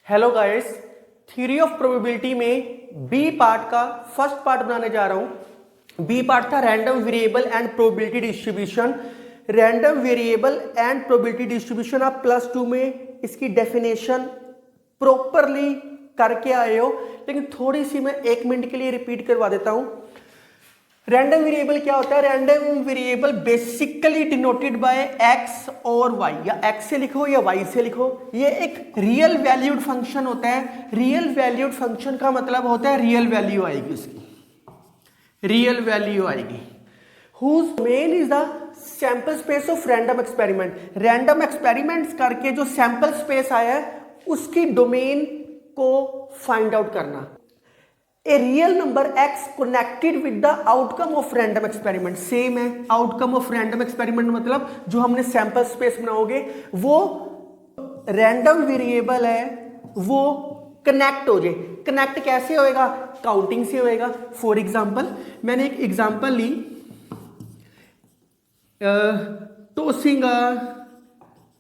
Hello guys, theory of probability में B part का first part बनाने जा रहा हूं। बी पार्ट था random variable and probability distribution. Random variable and probability distribution आप +2 में इसकी डेफिनेशन प्रॉपरली करके आए हो, लेकिन थोड़ी सी मैं 1 मिनट के लिए रिपीट करवा देता हूं। रैंडम वेरिएबल क्या होता है? Random variable basically denoted by x और वाई, या एक्स से लिखो या वाई से लिखो। ये एक रियल वैल्यूड फंक्शन होता है। रियल वैल्यूड फंक्शन का मतलब होता है रियल वैल्यू आएगी, उसकी रियल वैल्यू आएगी। Whose main is the sample space of random experiment. Random experiments करके जो सैंपल स्पेस आया है उसकी डोमेन को फाइंड आउट करना। A real number x connected with the outcome of random experiment. Same है, आउटकम ऑफ रैंडम एक्सपेरिमेंट मतलब जो हमने सैंपल स्पेस बनाओगे वो रैंडम वेरिएबल है, वो कनेक्ट हो जाए। कनेक्ट कैसे होएगा? काउंटिंग से होएगा। फॉर एग्जांपल मैंने एक एग्जांपल ली,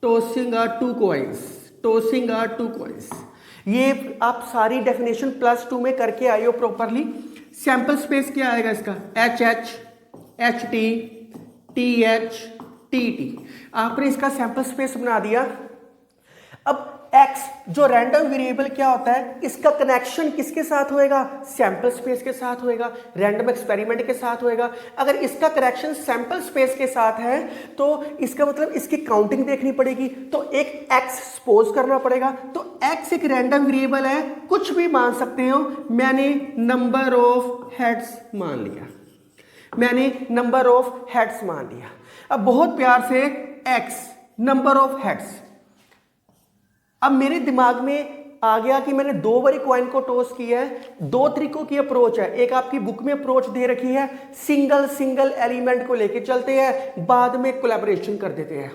टॉसिंग टू कॉइन्स। ये आप सारी डेफिनेशन +2 में करके आए हो प्रॉपरली। सैंपल स्पेस क्या आएगा इसका? H H, H T, T H, T T. आपने इसका सैंपल स्पेस बना दिया। अब x जो रैंडम वेरिएबल क्या होता है, इसका कनेक्शन किसके साथ होएगा? सैंपल स्पेस के साथ होएगा, रैंडम एक्सपेरिमेंट के साथ होएगा। अगर इसका कनेक्शन सैंपल स्पेस के साथ है तो इसका मतलब इसकी काउंटिंग देखनी पड़ेगी, तो एक x सपोज करना पड़ेगा। तो x एक रैंडम वेरिएबल है, कुछ भी मान सकते हो। मैंने नंबर ऑफ हेड्स मान लिया, अब बहुत प्यार से x नंबर ऑफ हेड्स। अब मेरे दिमाग में आ गया कि मैंने 2 बारी कॉइन को टॉस किया है। 2 तरीकों की अप्रोच है। एक आपकी बुक में अप्रोच दे रखी है, सिंगल एलिमेंट को लेके चलते हैं, बाद में कोलैबोरेशन कर देते हैं।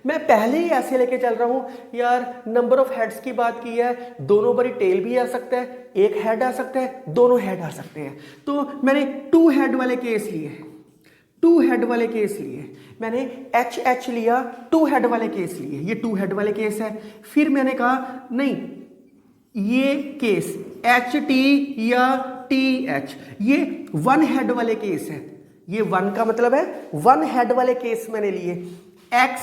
मैं पहले ही ऐसे लेके चल रहा हूं यार, नंबर ऑफ हेड्स की बात की है, दोनों बारी टेल भी आ सकता है, एक हेड आ सकता है, दोनों हेड आ सकते हैं। तो मैंने 2 हेड वाले केस लिए, मैंने एच एच लिया, 2 हेड वाले केस लिए, ये 2 हेड वाले केस है। फिर मैंने कहा नहीं, ये केस एच टी या टी एच, ये 1 हेड वाले केस है। ये 1 का मतलब है 1 हेड वाले केस मैंने लिए। एक्स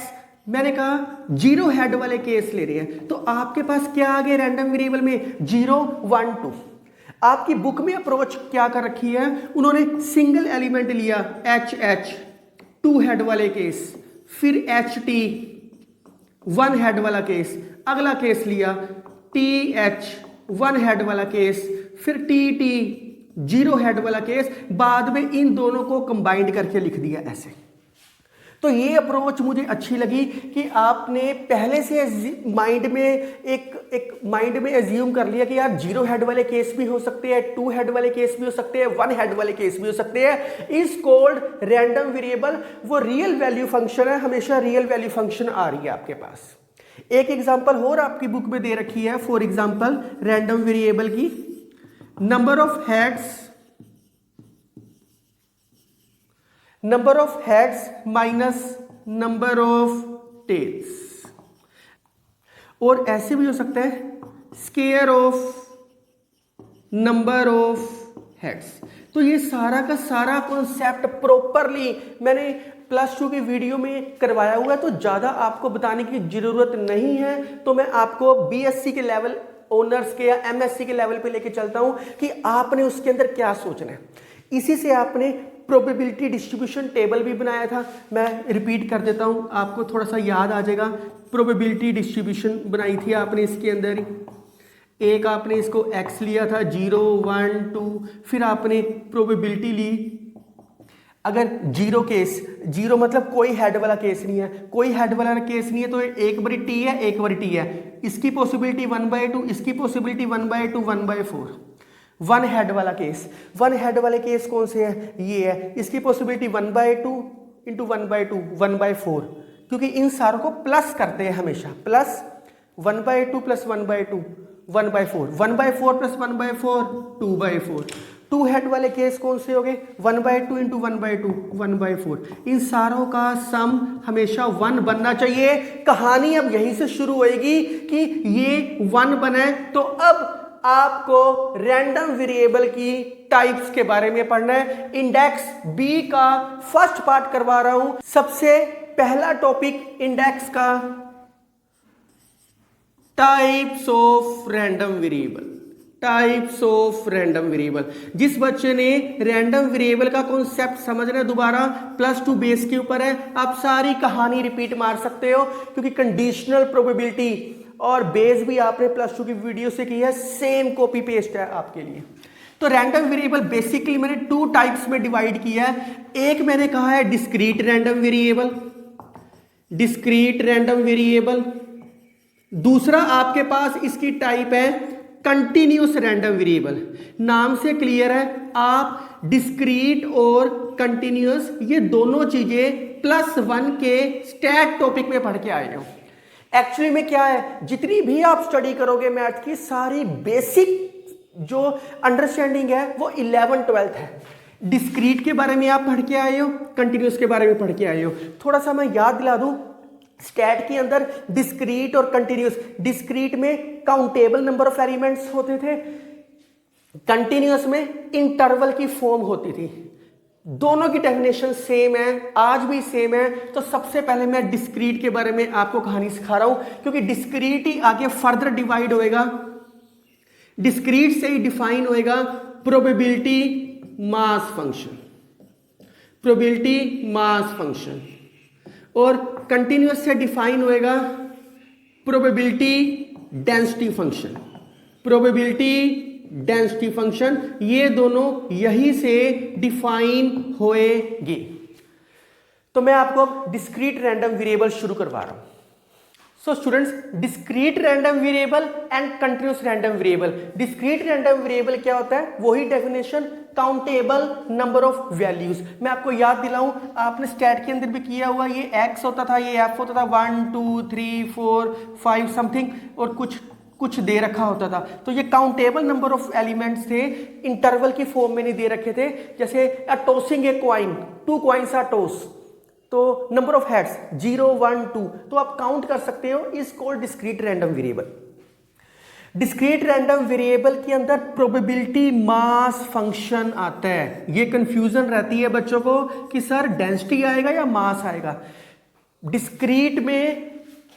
मैंने कहा 0 हेड वाले केस ले रहे हैं। तो आपके पास क्या आ गए रैंडम वेरिएबल में? 0 1 2। आपकी बुक में अप्रोच क्या कर रखी है? उन्होंने सिंगल एलिमेंट लिया एच एच 2 हेड वाले केस, फिर एच टी 1 हेड वाला केस, अगला केस लिया टी एच 1 हेड वाला केस, फिर टी टी 0 हेड वाला केस, बाद में इन दोनों को कंबाइंड करके लिख दिया ऐसे। तो ये अप्रोच मुझे अच्छी लगी कि आपने पहले से माइंड में एज्यूम कर लिया कि यार 0 हेड वाले केस भी हो सकते हैं, 2 हेड वाले केस भी हो सकते हैं, 1 हेड वाले केस भी हो सकते हैं। Is called random variable. वो रियल वैल्यू फंक्शन है, हमेशा रियल वैल्यू फंक्शन आ रही है आपके पास। एक एग्जांपल और आपकी बुक में दे रखी है। फॉर एग्जांपल रैंडम वेरिएबल की number of heads minus number of tails. और ऐसे भी हो सकता है square of number of heads. तो ये सारा का सारा कॉन्सेप्ट प्रॉपरली मैंने +2 की वीडियो में करवाया हुआ है, तो ज़्यादा आपको बताने की ज़रूरत नहीं है। तो मैं आपको बीएससी के लेवल, ऑनर्स के या एमएससी के लेवल पे लेके चलता हूं कि आपने उसके अंदर क्या सोचना है। इसी से आपने प्रोबेबिलिटी डिस्ट्रीब्यूशन टेबल भी बनाया था। मैं रिपीट कर देता हूं, आपको थोड़ा सा याद आ जाएगा। प्रोबेबिलिटी डिस्ट्रीब्यूशन बनाई थी आपने इसके अंदर। एक आपने इसको x लिया था 0 1 2, फिर आपने प्रोबेबिलिटी ली। अगर 0 केस, 0 मतलब कोई हेड वाला केस नहीं है, कोई हेड वाला केस नहीं है, तो एक बारी t है, एक बारी t है। इसकी पॉसिबिलिटी 1/2, इसकी पॉसिबिलिटी 1/2, 1/4। 1 हेड वाला केस, 1 हेड वाले केस कौन से है? ये है। इसकी पॉसिबिलिटी 1/2 इंटू 1/2, 1/4, क्योंकि इन सारों को प्लस करते हैं हमेशा। Plus 1/2 plus 1/2, 1/4, 1/4 plus 1/4, 2/4, two head वाले केस कौन से हो गए, 1/2 इंटू 1/2 1/4। इन सारों का सम हमेशा 1 बनना चाहिए। कहानी अब यहीं से शुरू होएगी कि ये 1 बने तो अब आपको रैंडम वेरिएबल की टाइप्स के बारे में पढ़ना है। इंडेक्स बी का फर्स्ट पार्ट करवा रहा हूं। सबसे पहला टॉपिक इंडेक्स का types of random variable. Types of random variable. जिस बच्चे ने रैंडम वेरिएबल का कॉन्सेप्ट समझना है दोबारा +2 बेस के ऊपर है, आप सारी कहानी रिपीट मार सकते हो, क्योंकि कंडीशनल प्रोबेबिलिटी और बेस भी आपने +2 की वीडियो से की है, सेम कॉपी पेस्ट है आपके लिए। तो रैंडम वेरिएबल बेसिकली मैंने 2 टाइप्स में डिवाइड किया है। एक मैंने कहा है discrete random variable, discrete random variable. दूसरा आपके पास इसकी टाइप है कंटिन्यूस रैंडम वेरिएबल। नाम से क्लियर है, आप डिस्क्रीट और कंटिन्यूस ये दोनों चीजें +1 के स्टैट टॉपिक में पढ़ के आए हो। एक्चुअली में क्या है, जितनी भी आप स्टडी करोगे मैथ की, सारी बेसिक जो अंडरस्टैंडिंग है वो 11th-12th है। डिस्क्रीट के बारे में आप पढ़ के आए हो, कंटिन्यूस के बारे में पढ़ के आए हो। थोड़ा सा मैं याद दिला दूं, स्टैट के अंदर डिस्क्रीट और कंटिन्यूस, डिस्क्रीट में काउंटेबल नंबर ऑफ एलिमेंट्स होते थे, कंटिन्यूस में इंटरवल की फॉर्म होती थी। दोनों की डेफिनेशन सेम है, आज भी सेम है। तो सबसे पहले मैं डिस्क्रीट के बारे में आपको कहानी सिखा रहा हूं, क्योंकि डिस्क्रीट ही आगे फर्दर डिवाइड होएगा। डिस्क्रीट से ही डिफाइन होएगा probability mass function, probability mass function, और कंटिन्यूस से डिफाइन होएगा probability density function, probability density function. ये दोनों यहीं से डिफाइन होएंगे। तो मैं आपको अब डिस्क्रीट रैंडम वेरिएबल शुरू करवा रहा हूं। So students, discrete random variable and continuous random variable. Discrete random variable क्या होता है, वही definition, countable number of values. मैं आपको याद दिलाऊं, आपने स्टैट के अंदर भी किया हुआ, ये x होता था, ये f होता था, 1 2 3 4 5 समथिंग, और कुछ दे रखा होता था। तो ये काउंटेबल नंबर ऑफ एलिमेंट्स थे, इंटरवल की फॉर्म में नहीं दे रखे थे। जैसे tossing a coin, 2 coins are toss, तो नंबर ऑफ हेड्स 0 1 2, तो आप काउंट कर सकते हो। Is called discrete random variable. Discrete random variable के अंदर प्रोबेबिलिटी मास फंक्शन आता है। ये कंफ्यूजन रहती है बच्चों को कि सर डेंसिटी आएगा या मास आएगा। डिस्क्रीट में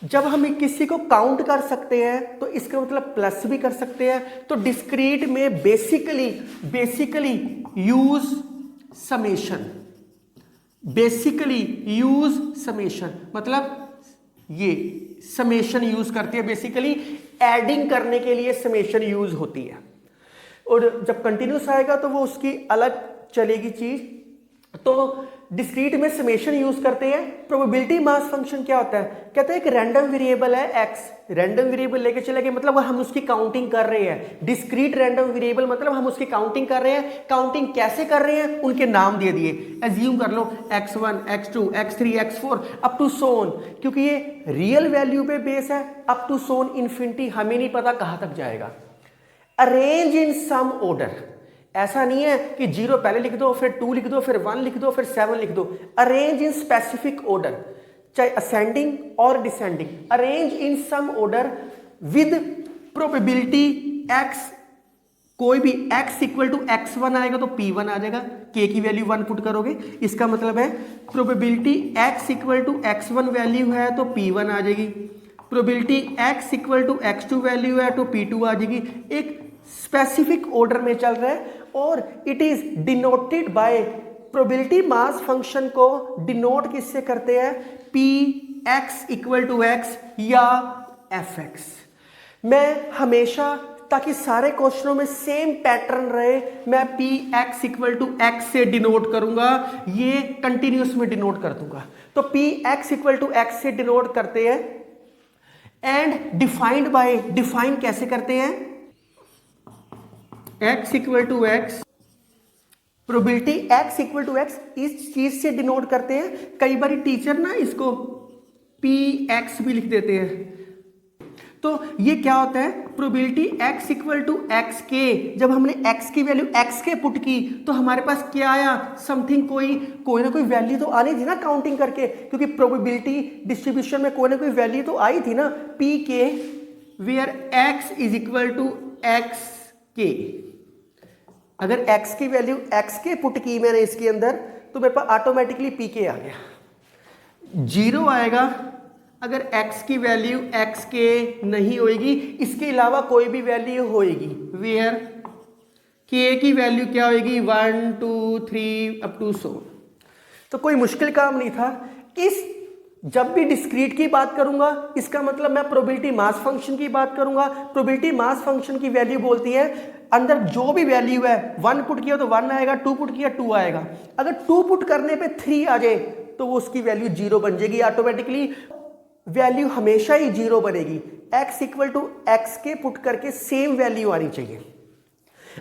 जब हम किसी को काउंट कर सकते हैं तो इसका मतलब प्लस भी कर सकते हैं। तो डिस्क्रीट में basically use summation, basically use summation, मतलब ये समेशन यूज करते हैं। बेसिकली एडिंग करने के लिए समेशन यूज होती है, और जब कंटिन्यूस आएगा तो वो उसकी अलग चलेगी चीज। तो डिस्क्रीट में समेशन यूज करते हैं। प्रोबेबिलिटी मास फंक्शन क्या होता है, कहते हैं एक रैंडम वेरिएबल है x, रैंडम वेरिएबल लेके चले गए, मतलब हम उसकी काउंटिंग कर रहे हैं। डिस्क्रीट रैंडम वेरिएबल मतलब हम उसकी काउंटिंग कर रहे हैं। काउंटिंग कैसे कर रहे हैं, उनके नाम दे दिए। एज्यूम कर लो x1 x2 x3 x4 up to so on, क्योंकि ये रियल वैल्यू पे बेस है। Up to so on infinity, हमें नहीं पता कहां तक जाएगा। अरेंज इन सम ऑर्डर, ऐसा नहीं है कि 0 पहले लिख दो, फिर 2 लिख दो, फिर 1 लिख दो, फिर 7 लिख दो। अरेंज इन स्पेसिफिक ऑर्डर, चाहे असेंडिंग और descending. Arrange in some order with probability x, कोई भी x इक्वल टू x1 आएगा तो p1 आ जाएगा, k की वैल्यू 1 पुट करोगे। इसका मतलब है probability x equal to x1 value है तो p1 आ जाएगी, probability x equal to x2 value है तो p2 आ जाएगी। एक स्पेसिफिक ऑर्डर में चल रहा है, और it is denoted by, probability mass function को डिनोट किससे करते हैं, p x equal to x या एफ एक्स। मैं हमेशा, ताकि सारे क्वेश्चनों में सेम पैटर्न रहे, मैं p x equal to x से डिनोट करूंगा, ये कंटिन्यूस में डिनोट कर दूंगा। तो p x equal to x से डिनोट करते हैं। एंड डिफाइंड बाय, डिफाइन कैसे करते हैं, x equal to x, probability x equal to x इस चीज से डिनोट करते हैं। कई बार टीचर ना इसको px भी लिख देते हैं। तो ये क्या होता है, probability x equal to x के, जब हमने x की वैल्यू x के पुट की तो हमारे पास क्या आया, समथिंग कोई ना कोई वैल्यू तो आनी थी ना काउंटिंग करके, क्योंकि प्रोबेबिलिटी डिस्ट्रीब्यूशन में कोई ना कोई वैल्यू तो आई थी ना, p के where x is equal to x के। अगर x की वैल्यू x के पुट की मैंने इसके अंदर तो मेरे पास ऑटोमेटिकली p के आ गया, 0 आएगा अगर x की वैल्यू x के नहीं होएगी, इसके अलावा कोई भी वैल्यू होएगी, वेयर k की वैल्यू क्या होएगी 1 2 3 अप टू सो। तो कोई मुश्किल काम नहीं था। इस जब भी डिस्क्रीट की बात करूंगा इसका मतलब मैं प्रोबेबिलिटी मास फंक्शन की बात करूंगा। प्रोबेबिलिटी मास फंक्शन की वैल्यू बोलती है अंदर जो भी वैल्यू है, 1 पुट किया तो 1 आएगा, 2 पुट किया 2 आएगा। अगर 2 पुट करने पे 3 आ जाए तो वो उसकी वैल्यू 0 बन जाएगी, ऑटोमेटिकली वैल्यू हमेशा ही 0 बनेगी। x इक्वल टू एक्स के पुट करके सेम वैल्यू आनी चाहिए।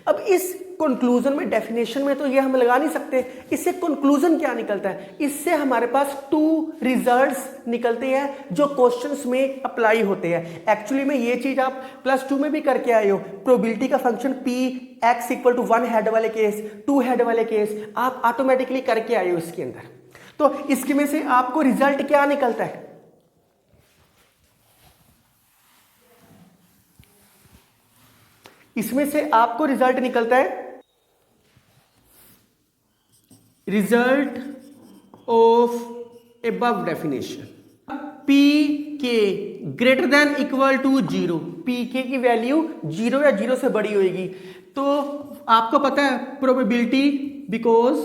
अब इस कंक्लूजन में, डेफिनेशन में तो ये हम लगा नहीं सकते, इससे कंक्लूजन क्या निकलता है, इससे हमारे पास 2 रिजल्ट्स निकलते हैं जो क्वेश्चंस में अप्लाई होते हैं। एक्चुअली में ये चीज आप +2 में भी करके आए हो, प्रोबेबिलिटी का function p x equal to 1 head वाले केस, 2 हेड वाले केस आप ऑटोमेटिकली करके आए हो इसके अंदर। तो इसके में से आपको रिजल्ट क्या निकलता है, इसमें से आपको रिजल्ट निकलता है result of above definition, p के greater than equal to 0, p के की वैल्यू 0 या 0 से बड़ी होगी। तो आपको पता है probability because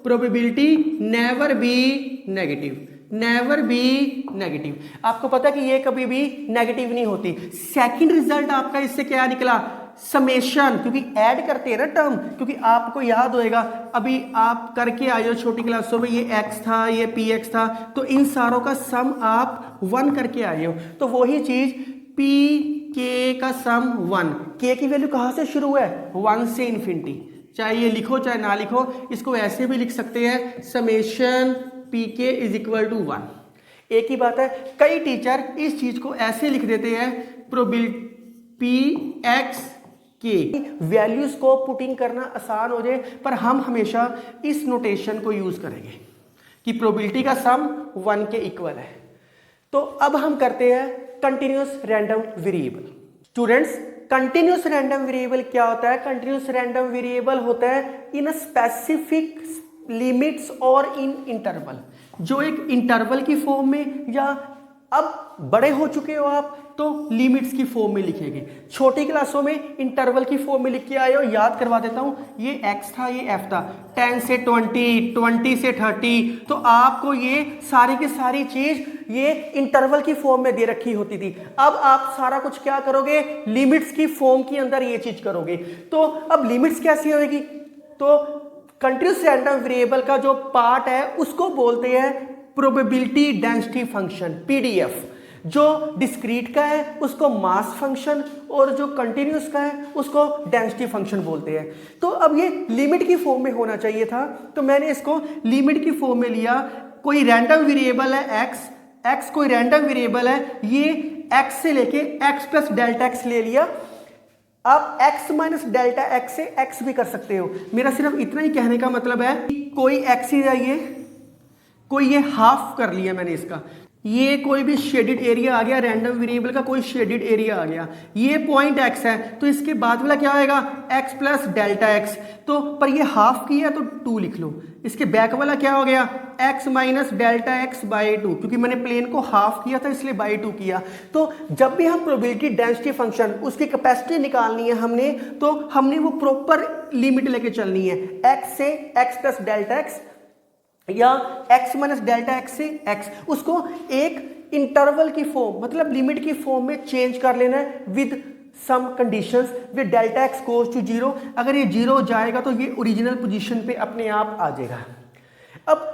probability never be negative, never be negative. आपको पता है कि ये कभी भी नेगेटिव नहीं होती। सेकंड रिजल्ट आपका इससे क्या निकला, समेशन, क्योंकि ऐड करते हैं ना टर्म, क्योंकि आपको याद होएगा अभी आप करके आए हो छोटी क्लासों में, ये x था, ये px था, तो इन सारों का सम आप 1 करके आए हो। तो वही चीज p k का सम 1, k की वैल्यू कहां से शुरू है 1 से इन्फिनिटी, चाहे ये लिखो चाहे ना लिखो, इसको ऐसे भी लिख सकते हैं समेशन पी के इज इक्वल टू 1। एक ही बात है, कई टीचर इस चीज को ऐसे लिख देते हैं प्रोबेबिलिटी पी एक्स के, वैल्यूज को पुटिंग करना आसान हो जाए, पर हम हमेशा इस नोटेशन को यूज करेंगे कि प्रोबेबिलिटी का सम 1 के इक्वल है। तो अब हम करते हैं continuous random variable. Students, continuous random variable क्या होता है, कंटिन्यूअस रैंडम वेरिएबल होता है इन अ स्पेसिफिक लिमिट्स और इन इंटरवल, जो एक इंटरवल की फॉर्म में, या अब बड़े हो चुके हो आप तो लिमिट्स की फॉर्म में लिखेंगे, छोटी क्लासों में इंटरवल की फॉर्म में लिख के आए हो। याद करवा देता हूं, ये x था, ये f था, 10 से 20, 20 से 30, तो आपको ये सारी की सारी चीज ये इंटरवल की फॉर्म में दे रखी होती थी। अब आप सारा कुछ क्या करोगे, लिमिट्स की फॉर्म के अंदर ये चीज करोगे। तो अब लिमिट्स कैसी होगी, तो कंटिन्यूअस रैंडम वेरिएबल का जो पार्ट है उसको बोलते हैं प्रोबेबिलिटी डेंसिटी फंक्शन, पीडीएफ। जो डिस्क्रीट का है उसको मास फंक्शन, और जो कंटिन्यूअस का है उसको डेंसिटी फंक्शन बोलते हैं। तो अब ये लिमिट की फॉर्म में होना चाहिए था, तो मैंने इसको लिमिट की फॉर्म में लिया। कोई रैंडम वेरिएबल है x कोई रैंडम वेरिएबल है, ये x से लेके x प्लस डेल्टा x ले लिया। आप x माइनस डेल्टा x से x भी कर सकते हो। मेरा सिर्फ इतना ही कहने का मतलब है, कोई x ही जाइए, कोई ये हाफ कर लिया मैंने इसका, ये कोई भी शेडेड एरिया आ गया, रैंडम वेरिएबल का कोई शेडेड एरिया आ गया, ये पॉइंट x है, तो इसके बाद वाला क्या आएगा x प्लस डेल्टा x, तो पर ये हाफ किया तो 2 लिख लो। इसके बैक वाला क्या हो गया x minus delta x by 2, क्योंकि मैंने प्लेन को हाफ किया था इसलिए बाई 2 किया। तो जब भी हम प्रोबेबिलिटी डेंसिटी फंक्शन उसकी कैपेसिटी निकालनी है हमने, तो हमने वो प्रॉपर लिमिट लेके चलनी है, x से x प्लस डेल्टा x या x माइनस डेल्टा x से x, उसको एक इंटरवल की फॉर्म मतलब लिमिट की फॉर्म में चेंज कर लेना है with some conditions, with delta x goes to 0। अगर ये 0 जाएगा तो ये ओरिजिनल पोजीशन पे अपने आप आ जाएगा। अब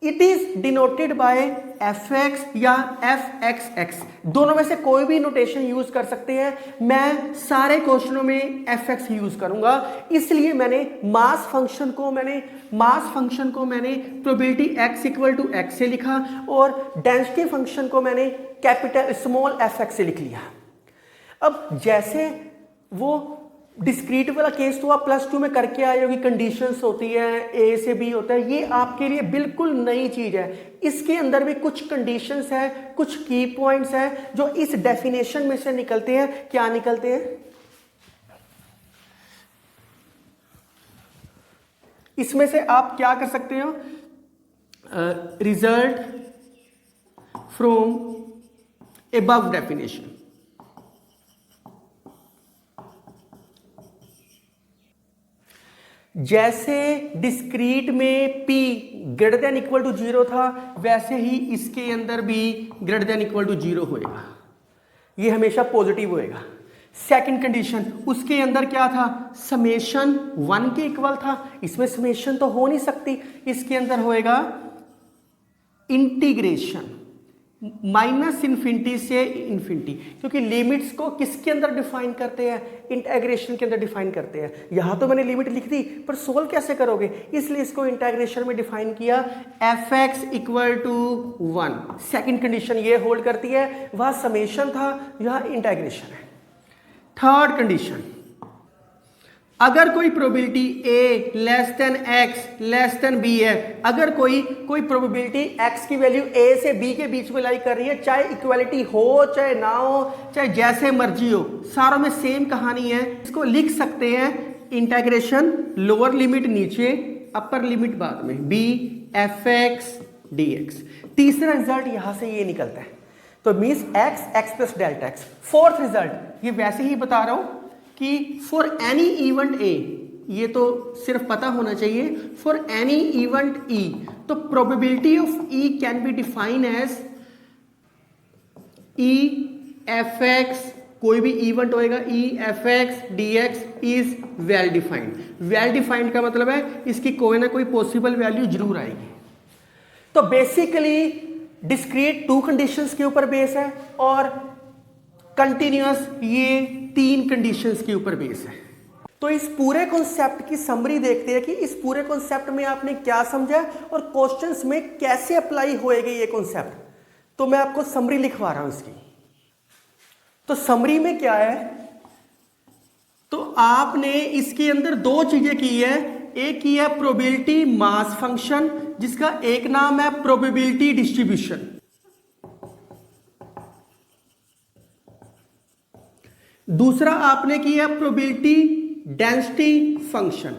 it is denoted bye fx या fxx, दोनों में से कोई भी नोटेशन यूज कर सकते हैं। मैं सारे क्वेश्चनों में fx यूज करूंगा, इसलिए मैंने मास फंक्शन को मैंने probability x equal to x से लिखा, और डेंसिटी फंक्शन को मैंने कैपिटल स्मॉल fx से लिख लिया। अब जैसे वो डिस्क्रीट वाला केस तो आप +2 में करके आए हो कि कंडीशंस होती है, ए से बी होता है, ये आपके लिए बिल्कुल नई चीज है। इसके अंदर भी कुछ कंडीशंस है, कुछ की पॉइंट्स है जो इस डेफिनेशन में से निकलते हैं। क्या निकलते हैं? इसमें से आप क्या कर सकते हो? Result from above definition. जैसे डिस्क्रीट में p greater than equal to 0 था, वैसे ही इसके अंदर भी ग्रेटर देन इक्वल टू 0 होएगा, ये हमेशा पॉजिटिव होएगा। सेकंड कंडीशन, उसके अंदर क्या था? समेशन 1 के इक्वल था, इसमें समेशन तो हो नहीं सकती, इसके अंदर होएगा इंटीग्रेशन -इन्फिनिटी से इन्फिनिटी, क्योंकि लिमिट्स को किसके अंदर डिफाइन करते हैं? इंटीग्रेशन के अंदर डिफाइन करते हैं। यहां तो मैंने लिमिट लिख दी, पर सोल्व कैसे करोगे? इसलिए इसको इंटीग्रेशन में डिफाइन किया, f(x) = 1। सेकंड कंडीशन ये होल्ड करती है, वहां समेशन था, यहां इंटीग्रेशन है। थर्ड कंडीशन, अगर कोई प्रोबेबिलिटी a x b है, अगर कोई प्रोबेबिलिटी x की वैल्यू a से b के बीच में लाई कर रही है, चाहे इक्वालिटी हो चाहे ना हो, चाहे जैसे मर्जी हो, सारों में सेम कहानी है। इसको लिख सकते हैं इंटीग्रेशन, लोअर लिमिट नीचे, अपर लिमिट बाद में, b f(x) dx। तीसरा रिजल्ट यहां से ये निकलता है, तो means x + delta x। Fourth result ये वैसे ही बता रहा हूं कि फॉर एनी इवेंट ए, ये तो सिर्फ पता होना चाहिए, फॉर एनी इवेंट ई, तो probability of E can be define as E f(x), कोई भी इवेंट होएगा, E f(x) dx is well defined. Well defined का मतलब है इसकी कोई ना कोई पॉसिबल वैल्यू जरूर आएगी। तो बेसिकली डिस्क्रीट 2 कंडीशंस के ऊपर बेस है और कंटिन्यूअस ये 3 कंडीशंस के ऊपर बेस है। तो इस पूरे कॉन्सेप्ट की समरी देखते हैं कि इस पूरे कॉन्सेप्ट में आपने क्या समझा और क्वेश्चंस में कैसे अप्लाई होएगी ये कॉन्सेप्ट। तो मैं आपको समरी लिखवा रहा हूं इसकी। तो समरी में क्या है, तो आपने इसके अंदर 2 चीजें की है। एक की है प्रोबेबिलिटी मास फंक्शन, जिसका एक नाम है प्रोबेबिलिटी डिस्ट्रीब्यूशन। दूसरा आपने किया प्रोबेबिलिटी डेंसिटी फंक्शन।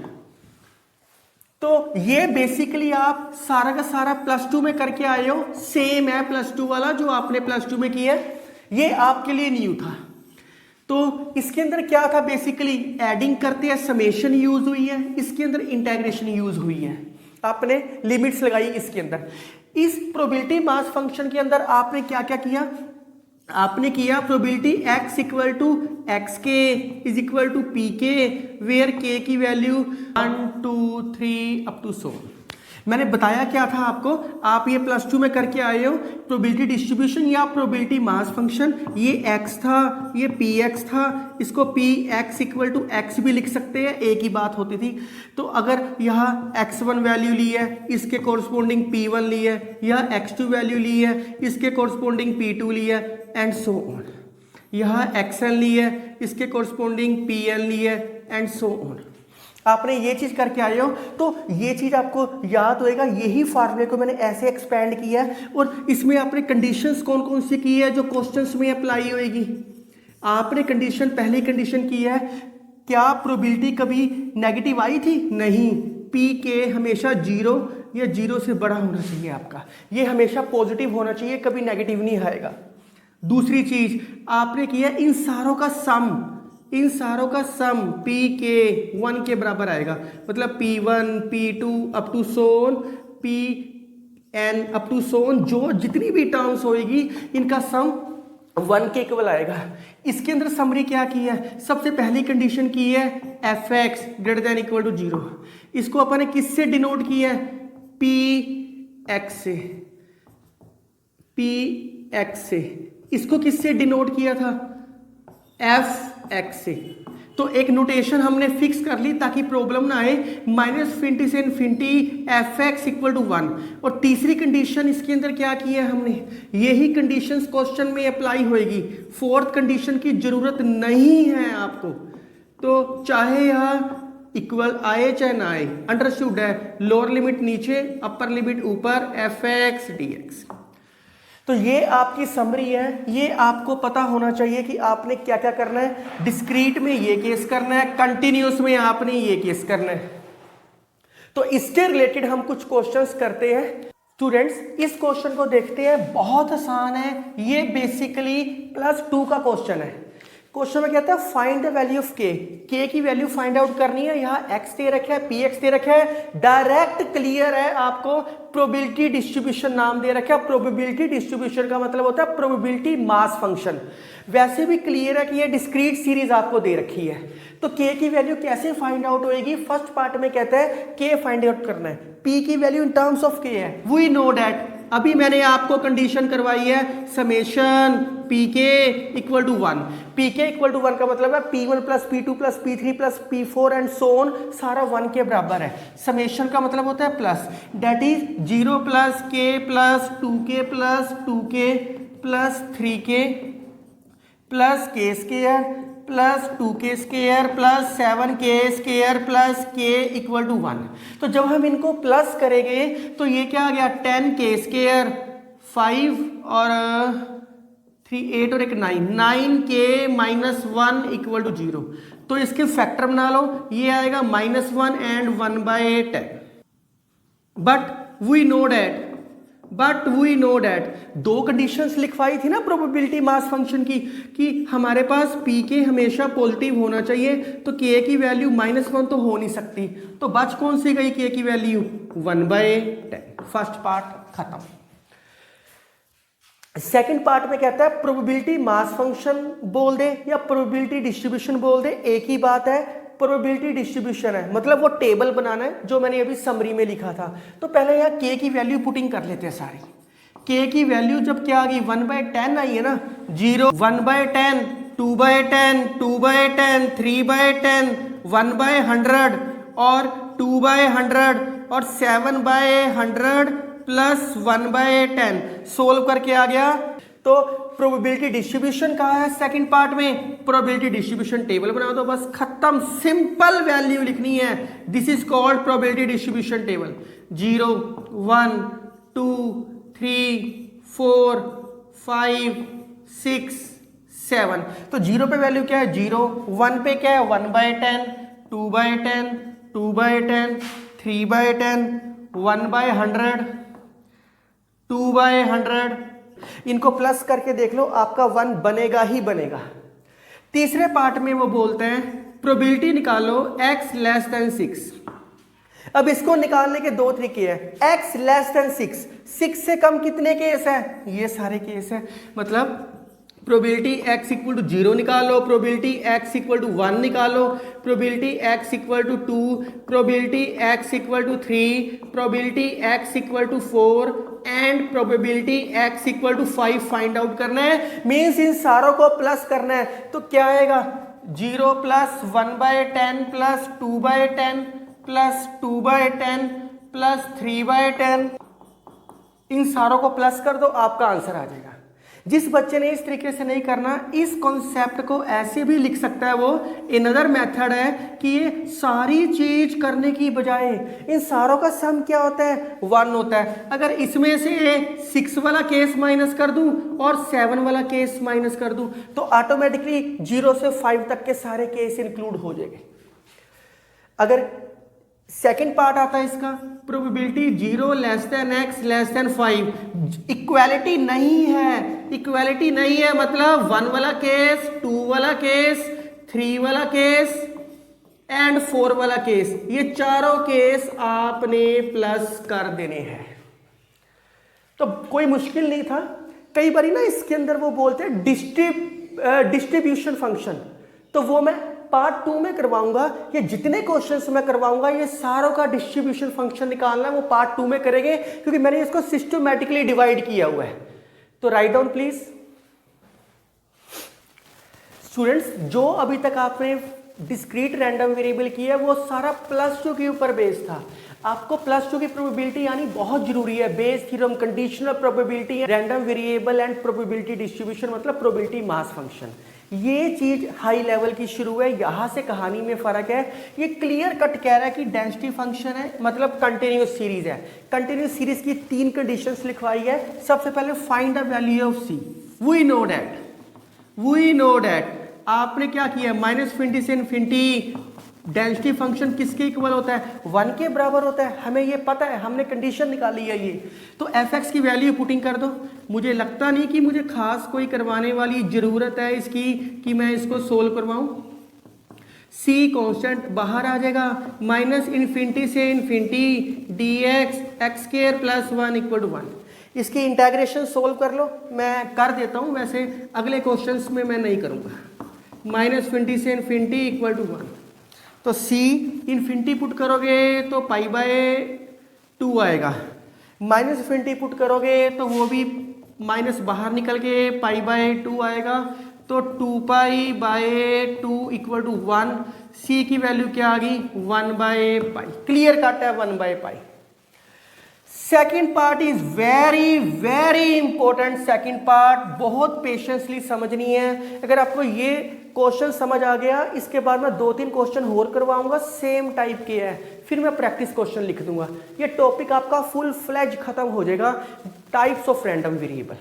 तो ये बेसिकली आप सारा का सारा +2 में करके आए हो, सेम है +2 वाला जो आपने +2 में किया, ये आपके लिए न्यू था। तो इसके अंदर क्या था? बेसिकली एडिंग करते हैं, समेशन यूज हुई है, इसके अंदर इंटीग्रेशन यूज हुई है, आपने लिमिट्स लगाई इसके अंदर। इस प्रोबेबिलिटी मास फंक्शन के अंदर आपने क्या क्या किया? आपने किया probability x = xk = pk, where k की वैल्यू 1 2 3 अप टू सो। मैंने बताया क्या था आपको, आप ये +2 में करके आए हो, प्रोबेबिलिटी डिस्ट्रीब्यूशन या प्रोबेबिलिटी मास फंक्शन, ये x था, ये px था, इसको px = x भी लिख सकते हैं, एक ही बात होती थी। तो अगर यहाँ x1 वैल्यू ली है, इसके कोरस्पोंडिंग p1 ली है, या x2 वैल्यू ली है, इसके कोरस्पोंडिंग p2 ली है, एंड सो ऑन। यहाँ xn ली है, इसके कोरस्पोंडिंग pn ली है, एंड सो ऑन। आपने ये चीज करके आए हो, तो ये चीज आपको याद होएगा। यही फार्मूले को मैंने ऐसे एक्सपेंड किया है, और इसमें आपने कंडीशंस कौन कौन सी की है जो क्वेश्चंस में अप्लाई होएगी। आपने कंडीशन, पहली कंडीशन की है, क्या प्रोबेबिलिटी कभी नेगेटिव आई थी? नहीं, पी के हमेशा 0 या 0 से बड़ा होना चाहिए आपका, ये हमेशा पॉजिटिव होना चाहिए, कभी नेगेटिव नहीं आएगा। दूसरी चीज आपने किया, इन सारों का सम p के 1 के बराबर आएगा, मतलब p1 p2 up to so on pn up to so on, जो जितनी भी टर्म्स होएगी इनका सम 1 के इक्वल आएगा। इसके अंदर समरी क्या की है? सबसे पहली कंडीशन की है f(x) > 0। इसको अपन ने किससे डिनोट किया है? px से। इसको किससे डिनोट किया था? f(x) से। तो तो एक नोटेशन हमने फिक्स कर ली ताकि प्रॉब्लम ना आए, -∞ से ∞ fx इक्वल टू 1। और तीसरी कंडीशन इसके अंदर क्या की है हमने, यही कंडीशंस क्वेश्चन में अप्लाई होएगी। फोर्थ कंडीशन की जरूरत नहीं है आपको, तो चाहे यह इक्वल आए चाहे ना आए, अंडरस्टूड है। लोअर लिमिट नीचे, अपर लिमिट ऊपर, fx dx। तो ये आपकी समरी है, ये आपको पता होना चाहिए कि आपने क्या क्या करना है। डिस्क्रीट में ये केस करना है, कंटिन्यूस में आपने ये केस करना है। तो इसके रिलेटेड हम कुछ क्वेश्चंस करते हैं। स्टूडेंट्स इस क्वेश्चन को देखते हैं, बहुत आसान है ये, बेसिकली +2 का क्वेश्चन है। क्वेश्चन में कहता है फाइंड द वैल्यू ऑफ के की वैल्यू फाइंड आउट करनी है। यहाँ x दे रखा है, px दे रखा है, डायरेक्ट क्लियर है, आपको प्रोबेबिलिटी डिस्ट्रीब्यूशन नाम दे रखा है। प्रोबेबिलिटी डिस्ट्रीब्यूशन का मतलब होता है प्रोबेबिलिटी मास फंक्शन। वैसे भी क्लियर है कि ये डिस्क्रीट सीरीज आपको दे रखी है। तो k की वैल्यू कैसे फाइंड आउट होएगी, फर्स्ट पार्ट में कहता है k फाइंड आउट करना है, p की value in terms of k है, वी नो दैट। अभी मैंने आपको कंडीशन करवाई है, summation pk equal to 1। pk equal to 1 का मतलब है p1 plus p2 plus p3 plus p4 and so on, सारा 1 के बराबर है। समेशन का मतलब होता है plus, that is 0 plus k plus 2k plus 2k plus 3k plus k square plus 2k square plus 7k square plus k equal to 1। तो जब हम इनको प्लस करेंगे तो ये क्या आ गया, 10k स्क्वायर 5 और 3 8 और एक 9, 9k माइनस 1 इक्वल टू 0। तो इसके फैक्टर बना लो, ये आएगा -1 and 1/10। But we know that दो कंडीशंस लिखवाई थी ना प्रोबेबिलिटी मास फंक्शन की, कि हमारे पास pk हमेशा पॉजिटिव होना चाहिए, तो k की वैल्यू -1 तो हो नहीं सकती। तो बच कौन सी गई k की वैल्यू, 1/10। फर्स्ट पार्ट खत्म। सेकंड पार्ट में कहता है प्रोबेबिलिटी मास फंक्शन बोल दे या प्रोबेबिलिटी डिस्ट्रीब्यूशन बोल दे, एक ही बात है। प्रोबेबिलिटी डिस्ट्रीब्यूशन है मतलब वो टेबल बनाना है जो मैंने अभी समरी में लिखा था। तो पहले यहाँ k की वैल्यू पुटिंग कर लेते हैं सारी। k की वैल्यू जब क्या आ गई, 1/10 आई है ना, 0 1/10 2/10 2/10 3/10 1/100 और 2/100 और 7/100 प्लस 1/10 सोल्व करके आ गया। तो प्रोबेबिलिटी डिस्ट्रीब्यूशन कहा है सेकंड पार्ट में, प्रोबेबिलिटी डिस्ट्रीब्यूशन टेबल बना दो, बस खत्म, सिंपल वैल्यू लिखनी है। This is called probability distribution table. 0 1 2 3 4 5 6 7। तो 0 पे वैल्यू क्या है 0, 1 पे क्या है 1/10 2/10 2/10 3/10 1/100 2/100। इनको प्लस करके देख लो, आपका 1 बनेगा ही बनेगा। तीसरे पार्ट में वो बोलते हैं प्रोबेबिलिटी निकालो x लेस देन 6। अब इसको निकालने के दो तरीके हैं, x लेस देन 6, 6 से कम कितने केस है, ये सारे केस है। मतलब प्रोबेबिलिटी x इक्वल टू 0 निकालो, प्रोबेबिलिटी x इक्वल टू 1 निकालो, probability x equal to 2, probability x equal to 3, probability x equal to 4 and probability x equal to 5 find out करना है। मीन्स इन सारों को प्लस करना है। तो क्या आएगा 0 प्लस 1/10 प्लस 2/10 प्लस 2/10 प्लस 3/10, इन सारों को प्लस कर दो, आपका आंसर आ जाएगा। जिस बच्चे ने इस तरीके से नहीं करना, इस कॉन्सेप्ट को ऐसे भी लिख सकता है, वो अनदर मेथड है कि ये सारी चीज करने की बजाय इन सारों का सम क्या होता है 1 होता है। अगर इसमें से 6 वाला केस माइनस कर दूं और 7 वाला केस माइनस कर दूं तो ऑटोमेटिकली 0 से 5 तक के सारे केस इंक्लूड हो जाएंगे। अगर सेकेंड पार्ट आता है इसका, probability 0 less than x less then 5, equality नहीं है, इक्वालिटी नहीं है मतलब 1 वाला केस 2 वाला केस 3 वाला केस एंड 4 वाला केस, ये चारों केस आपने प्लस कर देने हैं। तो कोई मुश्किल नहीं था। कई बार ना इसके अंदर वो बोलते हैं डिस्ट्रीब्यूशन फंक्शन, तो वो मैं पार्ट 2 में करवाऊंगा। ये जितने क्वेश्चंस मैं करवाऊंगा ये सारों का डिस्ट्रीब्यूशन फंक्शन निकालना है, वो पार्ट 2 में करेंगे क्योंकि मैंने इसको सिस्टमैटिकली डिवाइड किया हुआ है। तो राइट डाउन प्लीज। स्टूडेंट्स जो अभी तक आपने डिस्क्रीट रैंडम वेरिएबल की है वो सारा +2 के ऊपर बेस्ड था। आपको +2 की प्रोबेबिलिटी आनी बहुत जरूरी है। Bayes theorem, conditional probability, random variable and probability distribution मतलब प्रोबेबिलिटी मास फंक्शन, ये चीज हाई लेवल की शुरू है। यहां से कहानी में फर्क है। ये क्लियर कट कह रहा है कि डेंसिटी फंक्शन है मतलब कंटिन्यूस सीरीज है। कंटिन्यूस सीरीज की 3 कंडीशंस लिखवाई है। सबसे पहले find the value of C. We know that आपने क्या किया, -∞ से इन्फिनिटी डेंसिटी फंक्शन किसके इक्वल होता है, 1 के बराबर होता है। हमें ये पता है, हमने कंडीशन निकाली है ये। तो fx की वैल्यू पुटिंग कर दो। मुझे लगता नहीं कि मुझे खास कोई करवाने वाली ज़रूरत है इसकी कि मैं इसको सोल्व करवाऊं। c कांस्टेंट बाहर आ जाएगा, -∞ से इन्फिनिटी dx x² + 1 = 1। इसकी इंटीग्रेशन सोल्व कर लो, मैं कर देता हूं, वैसे अगले क्वेश्चंस में मैं नहीं करूंगा। -∞ से इन्फिनिटी = 1। तो c इन्फिनिटी पुट करोगे तो π/2 आएगा, -∞ पुट करोगे तो वो भी माइनस बाहर निकल के π/2 आएगा। तो 2π/2 = 1। c की वैल्यू क्या आ गई, 1/π। क्लियर कट है 1/π। Second part is very very important. Second part बहुत पेशेंसली समझनी है। अगर आपको ये क्वेश्चन समझ आ गया, इसके बाद मैं 2-3 क्वेश्चन और करवाऊंगा सेम टाइप के है, फिर मैं प्रैक्टिस क्वेश्चन लिख दूंगा। ये टॉपिक आपका फुल फ्लेज खत्म हो जाएगा, टाइप्स ऑफ रैंडम वेरिएबल।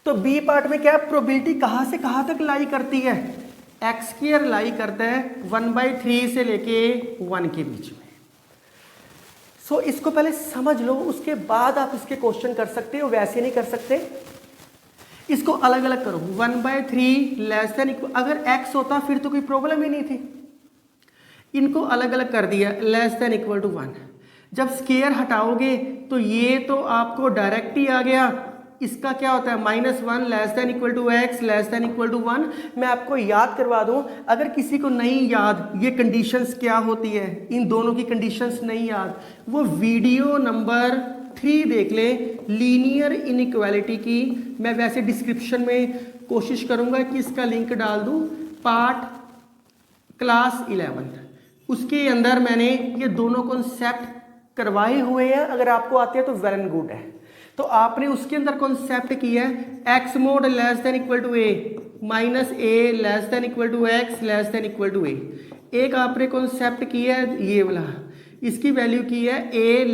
तो बी पार्ट में क्या, प्रोबेबिलिटी कहां से कहां तक लाई करती है, x² लाई करता है 1/3 से लेके 1 के बीच में। सो इसको पहले समझ लो, उसके बाद आप इसके क्वेश्चन कर सकते हो, वैसे नहीं कर सकते। इसको अलग अलग करो, 1/3 <= अगर x होता फिर तो कोई प्रॉब्लम ही नहीं थी। इनको अलग अलग कर दिया, <= 1। जब स्केयर हटाओगे तो ये तो आपको डायरेक्ट ही आ गया। इसका क्या होता है, -1 <= x <= 1। मैं आपको याद करवा दूं, अगर किसी को नहीं याद ये कंडीशंस क्या होती है, इन दोनों की कंडीशंस नहीं याद, वो वीडियो नंबर 3 देख ले, लीनियर इनइक्वालिटी की। मैं वैसे डिस्क्रिप्शन में कोशिश करूंगा कि इसका लिंक डाल दूं, पार्ट क्लास 11, उसके अंदर मैंने ये दोनों कॉन्सेप्ट करवाए हुए हैं। अगर आपको आते हैं तो वेल एंड गुड है। तो आपने उसके अंदर कॉन्सेप्ट किया है x mod <= a, -a <= x <= a। एक आपने कॉन्सेप्ट किया है ये वाला, इसकी वैल्यू की है a <=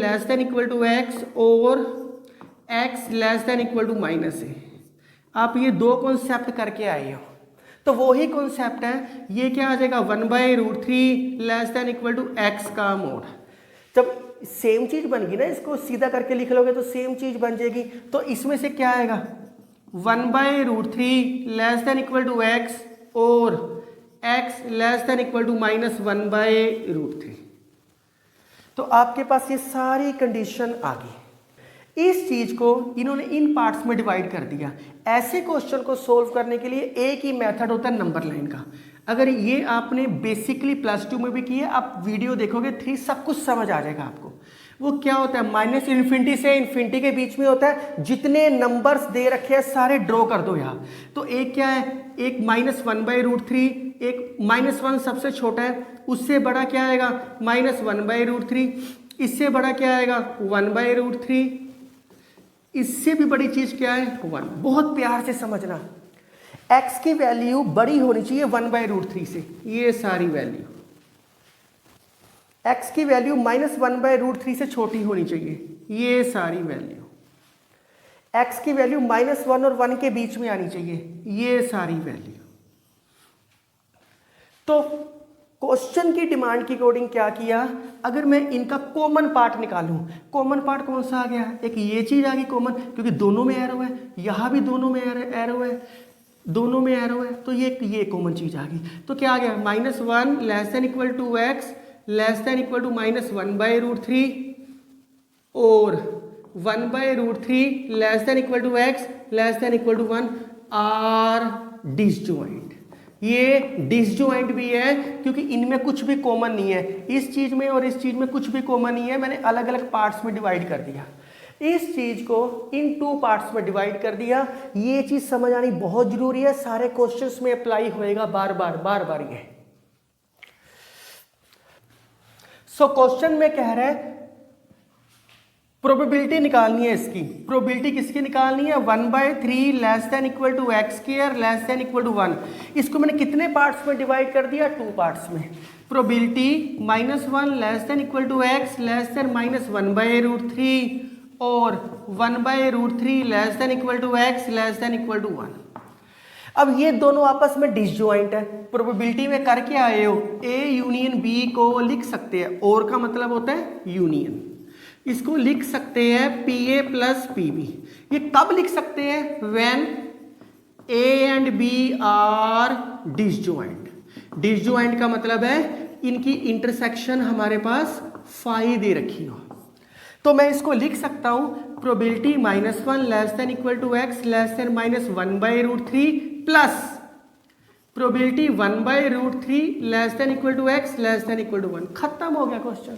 x और x <= -a। आप ये 2 कॉन्सेप्ट करके आए हो, तो वही कॉन्सेप्ट है। ये क्या आ जाएगा, 1/√3 <= x का मोड। जब सेम चीज बन गई ना, इसको सीधा करके लिख लोगे तो सेम चीज बन जाएगी। तो इसमें से क्या आएगा, 1/√3 <= x और x <= -1/√3। तो आपके पास ये सारी कंडीशन आ गई। इस चीज को इन्होंने इन पार्ट्स में डिवाइड कर दिया। ऐसे क्वेश्चन को सोल्व करने के लिए एक ही मेथड होता है नंबर लाइन का। अगर ये आपने बेसिकली +2 में भी किया, आप वीडियो देखोगे 3 सब कुछ समझ आ जाएगा आपको। वो क्या होता है, -∞ से इन्फिनिटी के बीच में होता है। जितने नंबर्स दे रखे हैं सारे ड्रॉ कर दो यहाँ। तो एक क्या है, एक -1/√3, एक -1 सबसे छोटा है, उससे बड़ा क्या आएगा -1/√3, इससे बड़ा क्या आएगा 1/√3, इससे भी बड़ी चीज क्या है 1। बहुत प्यार से समझना, x की वैल्यू बड़ी होनी चाहिए 1/√3 से। ये सारी वैल्यू x की वैल्यू -1/√3 से छोटी होनी चाहिए। ये सारी वैल्यू x की वैल्यू -1 और 1 के बीच में आनी चाहिए। ये सारी वैल्यू। तो क्वेश्चन की डिमांड के अकॉर्डिंग क्या किया, अगर मैं इनका कॉमन पार्ट निकालूं, कॉमन पार्ट कौन सा आ गया, एक ये चीज आ गई कॉमन, क्योंकि दोनों में एरो है, यहां भी दोनों में एरो है, दोनों में एरो है, तो ये कॉमन चीज आ गई। तो क्या आ गया, -1 <= x -1/√3 और 1/√3 <= x <= 1 आर डिसजॉइंट। ये डिसजॉइंट भी है क्योंकि इनमें कुछ भी कॉमन नहीं है, इस चीज में और इस चीज में कुछ भी कॉमन नहीं है। मैंने अलग अलग पार्ट्स में डिवाइड कर दिया, इस चीज को इन 2 पार्ट्स में डिवाइड कर दिया। ये चीज समझ आनी बहुत जरूरी है, सारे क्वेश्चंस में अप्लाई होएगा बार बार ये। सो क्वेश्चन में कह रहा है प्रोबेबिलिटी निकालनी है इसकी। प्रोबेबिलिटी किसकी निकालनी है? 1/3 less than equal to x square less than equal to 1। इसको मैंने कितने पार्ट्स में डिवाइड कर दिया? 2 पार्ट्स में। Probability -1 less than equal to x less than -1/√3 और 1/√3 less than equal to x less than equal to 1। अब ये दोनों आपस में डिसजॉइंट है। प्रोबेबिलिटी में करके आए हो ए यूनियन बी को लिख सकते हैं, और का मतलब होता है यूनियन। इसको लिख सकते हैं P A plus P B. ये कब लिख सकते हैं? When A and B are disjoint. Disjoint का मतलब है इनकी इंटरसेक्शन हमारे पास फाई दे रखी हो। तो मैं इसको लिख सकता हूं probability -1 less than equal to x less than -1/√3 plus probability 1/√3 less than equal to x less than equal to 1। खत्म हो गया क्वेश्चन।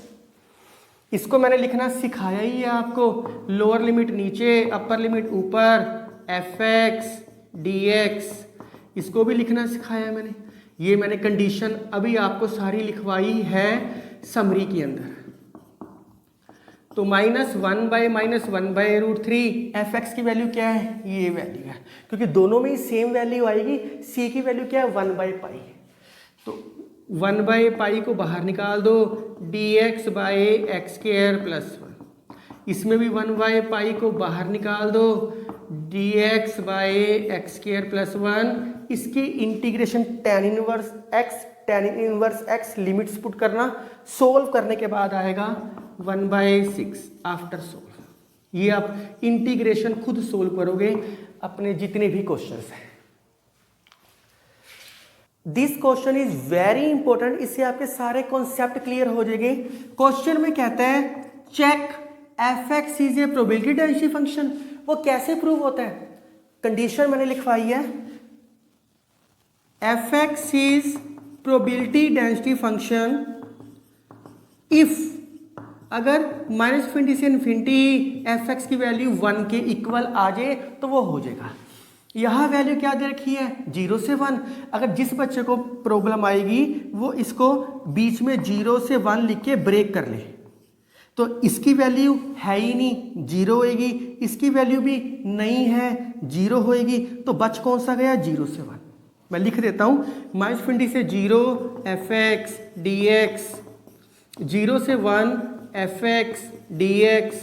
इसको मैंने लिखना सिखाया ही है आपको। लोअर लिमिट नीचे, अपर लिमिट ऊपर, fx dx, इसको भी लिखना सिखाया है मैंने। ये मैंने कंडीशन अभी आपको सारी लिखवाई है समरी के अंदर। तो -1/√3 fx की वैल्यू क्या है? ये वैल्यू है, क्योंकि दोनों में ही सेम वैल्यू आएगी। c की वैल्यू क्या है? 1/π। तो 1/π को बाहर निकाल दो, dx/x² + 1। इसमें भी 1/π को बाहर निकाल दो, dx/x² + 1। इसकी integration tan inverse x limits put करना, सोल्व करने के बाद आएगा 1/6 आफ्टर सोल्व। ये आप इंटीग्रेशन खुद सोल्व करोगे अपने जितने भी क्वेश्चंस हैं। This question is very important. इससे आपके सारे कॉन्सेप्ट क्लियर हो जाएंगे। क्वेश्चन में कहता है check fx is a probability density function. वो कैसे प्रूव होता है? कंडीशन मैंने लिखवाई है, fx is probability density function if, अगर -∞ से ∞ fx की वैल्यू 1 के इक्वल आ जाए तो वो हो जाएगा। यहाँ वैल्यू क्या दे रखी है? 0 से 1। अगर जिस बच्चे को प्रॉब्लम आएगी वो इसको बीच में 0 से 1 लिख के ब्रेक कर ले। तो इसकी वैल्यू है ही नहीं, 0 होएगी। इसकी वैल्यू भी नहीं है, 0 होएगी। तो बच कौन सा गया? 0 से 1। मैं लिख देता हूँ, -∞ से 0 fx dx, 0 से 1 fx dx,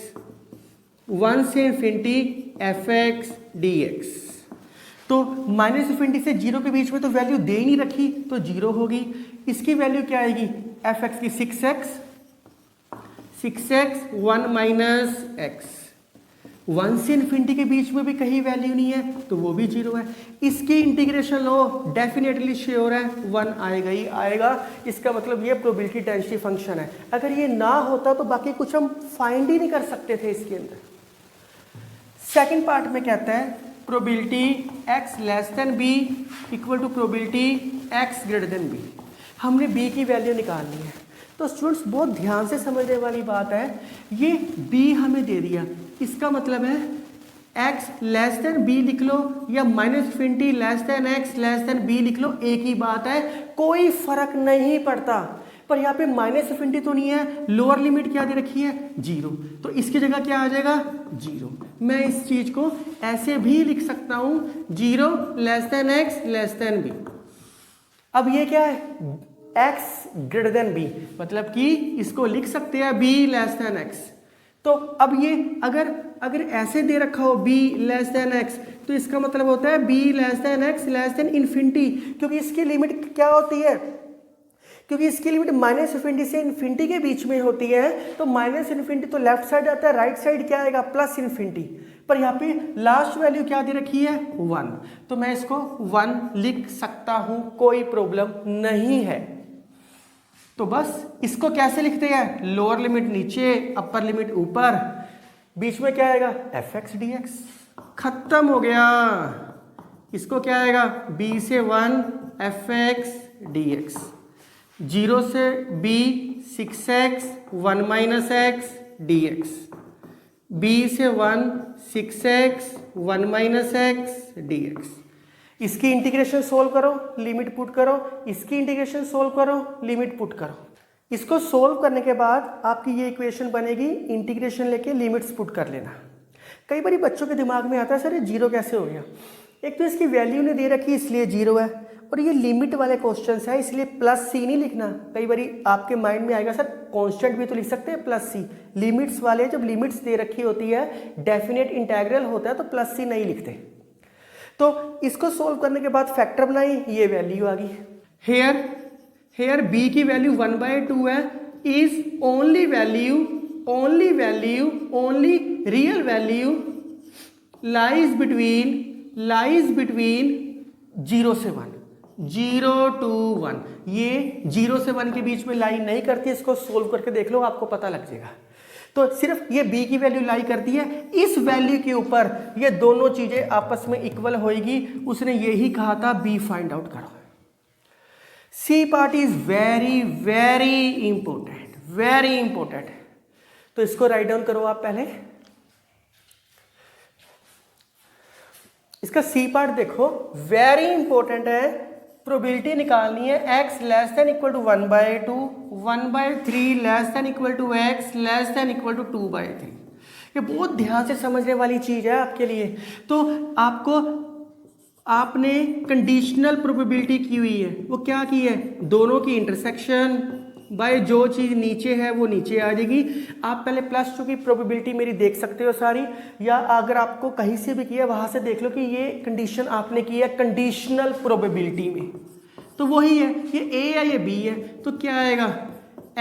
1 से ∞ fx dx। तो -∞ से 0 के बीच में तो वैल्यू दे ही नहीं रखी, तो 0 होगी। इसकी वैल्यू क्या आएगी? fx की 6x 1 - x। 1 से ∞ के बीच में भी कहीं वैल्यू नहीं है, तो वो भी 0 है। इसकी इंटीग्रेशन लो, डेफिनेटली श्योर है 1 आएगा ही आएगा। इसका मतलब ये प्रोबेबिलिटी डेंसिटी फंक्शन है। अगर ये ना होता तो बाकी कुछ हम फाइंड ही नहीं कर सकते थे इसके अंदर। सेकंड पार्ट में कहता है probability x less than b equal to probability x greater than b। हमने b की वैल्यू निकालनी है। तो स्टूडेंट्स बहुत ध्यान से समझने वाली बात है, ये b हमें दे दिया, इसका मतलब है x लेस देन b लिख लो या -∞ less than x less than b लिख लो, एक ही बात है, कोई फर्क नहीं पड़ता। पर यहाँ पे -∞ तो नहीं है, लोअर लिमिट क्या दे रखी है? 0। तो इसकी जगह क्या आ जाएगा? 0। मैं इस चीज को ऐसे भी लिख सकता हूँ, 0 less than x less than b। अब ये क्या है? x ग्रेटर देन b, मतलब कि इसको लिख सकते हैं b लेस देन x। तो अब ये अगर ऐसे दे रखा हो b लेस देन x, तो इसका मतलब होता है b less than x less then ∞, क्योंकि इसकी लिमिट क्या होती है? क्योंकि इसकी लिमिट -∞ से ∞ के बीच में होती है। तो -∞ तो लेफ्ट साइड आता है, राइट साइड क्या आएगा? +∞। पर यहाँ पे लास्ट वैल्यू क्या दे रखी है? 1। तो मैं इसको 1 लिख सकता हूँ, कोई प्रॉब्लम नहीं है। तो बस इसको कैसे लिखते हैं? लोअर लिमिट नीचे, अपर लिमिट ऊपर, बीच में क्या आएगा? fx dx। खत्म हो गया। इसको क्या आएगा? b से 1 fx dx, 0 से b 6x 1 - x dx, b से 1 6x 1 - x dx। इसकी इंटीग्रेशन सोल्व करो, लिमिट पुट करो, इसकी इंटीग्रेशन सोल्व करो, लिमिट पुट करो। इसको सोल्व करने के बाद आपकी ये इक्वेशन बनेगी, इंटीग्रेशन लेके लिमिट्स पुट कर लेना। कई बार बच्चों के दिमाग में आता है सर ये जीरो कैसे हो गया। एक तो इसकी वैल्यू ने दे रखी इसलिए जीरो है, और ये लिमिट वाले क्वेश्चन है इसलिए प्लस सी नहीं लिखना। कई बार आपके माइंड में आएगा सर कांस्टेंट भी तो लिख सकते हैं प्लस सी। लिमिट्स वाले जब लिमिट्स दे रखी होती है, डेफिनेट इंटेग्रल होता है तो प्लस सी नहीं लिखते। तो इसको सोल्व करने के बाद फैक्टर बनाई, ये वैल्यू आ गई। हेयर बी की वैल्यू 1/2 है, is only real value lies between 0 से 1, 0 to 1। ये 0 से 1 के बीच में लाई नहीं करती, इसको सोल्व करके देख लो आपको पता लग जाएगा। तो सिर्फ ये b की वैल्यू लाई करती है, इस वैल्यू के ऊपर ये दोनों चीजें आपस में इक्वल होएगी। उसने यही कहा था b फाइंड आउट करो। C part is very very important. तो इसको राइट डाउन करो आप पहले। इसका सी पार्ट देखो, वेरी इंपॉर्टेंट है। प्रोबेबिलिटी निकालनी है x less than equal to 1/2, 1/3 less than equal to x less than equal to 2/3। ये बहुत ध्यान से समझने वाली चीज है आपके लिए। तो आपने कंडीशनल प्रोबेबिलिटी की हुई है, वो क्या की है, दोनों की इंटरसेक्शन बाय जो चीज़ नीचे है वो नीचे आ जाएगी। आप पहले +2 की प्रोबेबिलिटी मेरी देख सकते हो सारी, या अगर आपको कहीं से भी किया वहाँ से देख लो कि ये कंडीशन आपने की है कंडीशनल प्रोबेबिलिटी में, तो वही है। ये a है ये b है, तो क्या आएगा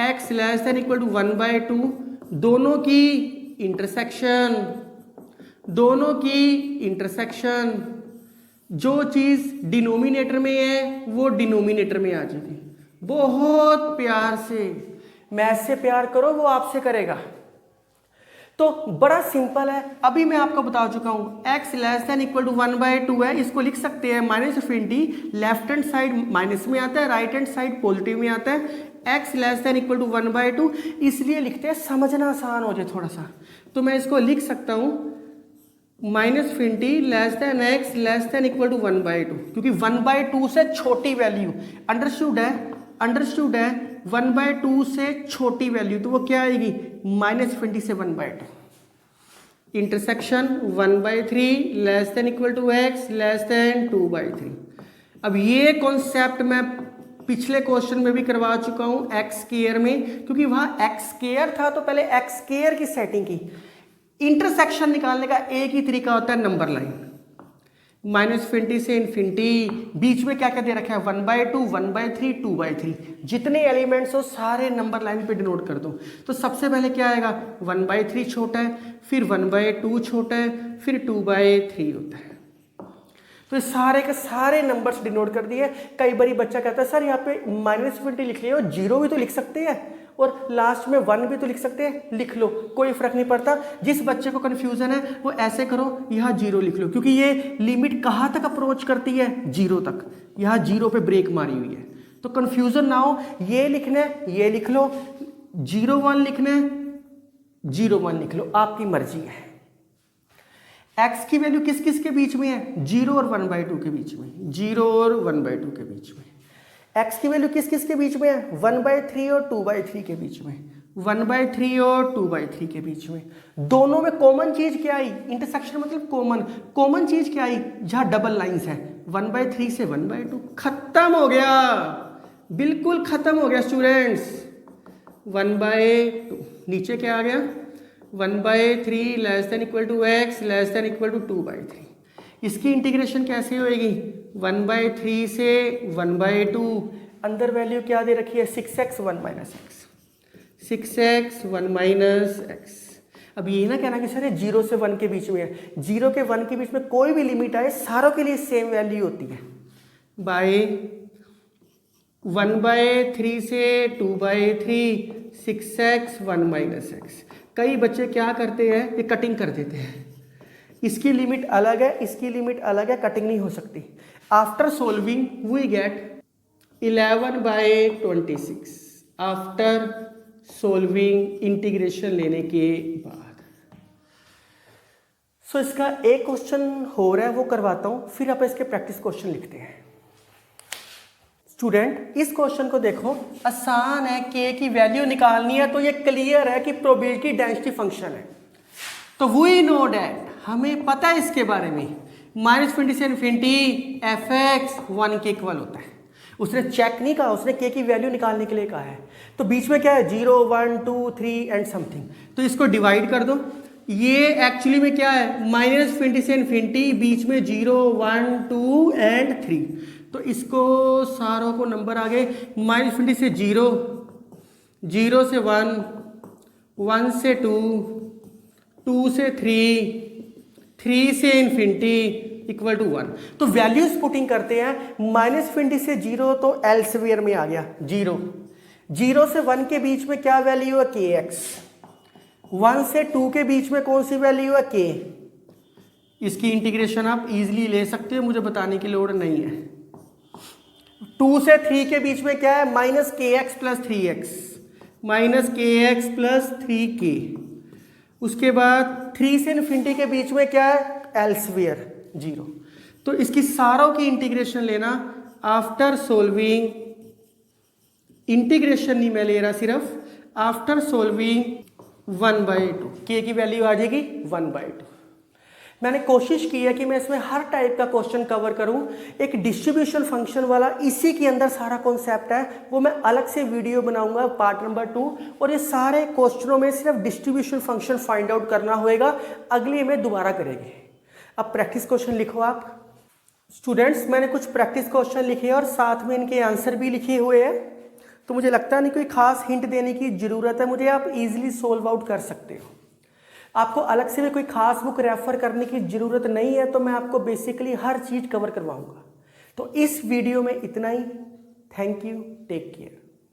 x less than equal to 1/2, दोनों की इंटरसेक्शन जो चीज़ डिनोमिनेटर में है वो डिनोमिनेटर में आ जाएगी। बहुत प्यार से, मैथ से प्यार करो वो आपसे करेगा। तो बड़ा सिंपल है, अभी मैं आपको बता चुका हूं। x less than equal to 1/2 है, इसको लिख सकते हैं -∞, लेफ्ट हैंड साइड माइनस में आता है, राइट हैंड साइड पॉजिटिव में आता है। x less than equal to 1/2 इसलिए लिखते हैं समझना आसान हो जाए थोड़ा सा। तो मैं इसको लिख सकता हूं -∞ less than x less than equal to 1/2, क्योंकि 1/2 से छोटी वैल्यू अंडरस्टूड है 1/2 से छोटी वैल्यू, तो वो क्या आएगी -∞ से 1/2। Intersection 1/3 less than equal to x less than 2/3। अब ये कॉन्सेप्ट मैं पिछले क्वेश्चन में भी करवा चुका हूं एक्स स्क्वायर में, क्योंकि वहां एक्स स्क्वायर था तो पहले एक्स स्क्वायर की सेटिंग की। इंटरसेक्शन निकालने का एक ही तरीका होता है, नंबर लाइन, -∞ से इन्फिनिटी, बीच में क्या क्या दे रखा है 1/2, 1/3, 2/3, जितने एलिमेंट्स हो सारे नंबर लाइन पे डिनोट कर दो। तो सबसे पहले क्या आएगा 1/3 छोटा है, फिर 1/2 छोटा है, फिर 2/3 होता है। तो ये सारे के सारे नंबर्स डिनोट कर दिए। कई बार बच्चा कहता है सर यहाँ पे -∞ लिख लिया, 0 भी तो लिख सकते हैं और लास्ट में 1 भी तो लिख सकते हैं, लिख लो, कोई फर्क नहीं पड़ता। जिस बच्चे को कन्फ्यूजन है वो ऐसे करो, यहाँ 0 लिख लो, क्योंकि ये लिमिट कहाँ तक अप्रोच करती है 0 तक, यहाँ 0 पे ब्रेक मारी हुई है। तो कन्फ्यूजन ना हो, ये लिखना है ये लिख लो, 0 1 लिखना है 0 1 लिख लो, आपकी मर्जी है। x की वैल्यू किस किस के बीच में है, 0 और 1/2 के बीच में, 0 और 1/2 के बीच में। x की वैल्यू किस किस के बीच में है, 1/3 और 2/3 के बीच में, 1/3 और 2/3 के बीच में। दोनों में कॉमन चीज क्या आई, इंटरसेक्शन मतलब कॉमन चीज क्या आई, जहां डबल लाइंस है 1/3 से 1/2, खत्म हो गया, बिल्कुल खत्म हो गया स्टूडेंट्स। 1/2 नीचे क्या आ गया 1/3 less than equal to x less than equal to 2/3। इसकी इंटीग्रेशन कैसे होएगी 1/3 से 1/2, अंदर वैल्यू क्या दे रखी है 6x 1 - x, 6x 1 - x। अब ये ना कहना कि सर ये 0 से 1 के बीच में है, 0 के 1 के बीच में कोई भी लिमिट आए सारों के लिए सेम वैल्यू होती है। बाय 1/3 से 2/3, 6x 1 - x। कई बच्चे क्या करते हैं, ये कटिंग कर देते हैं, इसकी लिमिट अलग है इसकी लिमिट अलग है, कटिंग नहीं हो सकती। After solving we get 11/26 after solving, integration लेने के बाद। सो इसका एक क्वेश्चन हो रहा है वो करवाता हूं, फिर आप इसके प्रैक्टिस क्वेश्चन लिखते हैं। स्टूडेंट इस क्वेश्चन को देखो, आसान है, के की वैल्यू निकालनी है तो ये क्लियर है कि प्रोबेबिलिटी डेंसिटी फंक्शन है। तो वी नो डैट, हमें पता है इसके बारे में, -20 से इन्फिनिटी एफ एक्स 1 के इक्वल होता है। उसने चेक नहीं कहा, उसने के की वैल्यू निकालने के लिए कहा है। तो बीच में क्या है 0 1 2 3 एंड समथिंग, तो इसको डिवाइड कर दो। ये एक्चुअली में क्या है -20 से इन्फिनिटी, बीच में 0 1 2 एंड 3, तो इसको सारों को नंबर आ गए -20 से 0, 0 से 1, 1 से 2, 2 से 3, 3 से इन्फिनिटी इक्वल टू 1। तो वैल्यूज पुटिंग करते हैं, -20 से 0 तो एल स्क्वायर में आ गया 0, 0 से 1 के बीच में क्या वैल्यू है के एक्स, 1 से 2 के बीच में कौन सी वैल्यू है के। इसकी इंटीग्रेशन आप इजीली ले सकते हो, मुझे बताने की लोड़ नहीं है। 2 से 3 के बीच में क्या है -kx plus 3x, -kx plus 3k। उसके बाद 3 से इन्फिनिटी के बीच में क्या है एल स्क्वायर 0। तो इसकी सारों की इंटीग्रेशन लेना आफ्टर सोल्विंग, इंटीग्रेशन नहीं मैं ले रहा, सिर्फ आफ्टर सोल्विंग 1/2, के की वैल्यू आ जाएगी 1/2। मैंने कोशिश की है कि मैं इसमें हर टाइप का क्वेश्चन कवर करूं। एक डिस्ट्रीब्यूशन फंक्शन वाला इसी के अंदर सारा कॉन्सेप्ट है, वो मैं अलग से वीडियो बनाऊंगा पार्ट नंबर 2। और ये सारे क्वेश्चनों में सिर्फ डिस्ट्रीब्यूशन फंक्शन फाइंड आउट करना होएगा, अगले में दोबारा करेंगे। अब प्रैक्टिस क्वेश्चन लिखो आप स्टूडेंट्स। मैंने कुछ प्रैक्टिस क्वेश्चन लिखे और साथ में इनके आंसर भी लिखे हुए हैं, तो मुझे लगता नहीं कोई खास हिंट देने की ज़रूरत है मुझे, आप इजीली सोल्व आउट कर सकते हो। आपको अलग से भी कोई खास बुक रेफर करने की ज़रूरत नहीं है, तो मैं आपको बेसिकली हर चीज़ कवर करवाऊंगा। तो इस वीडियो में इतना ही। Thank you, take care.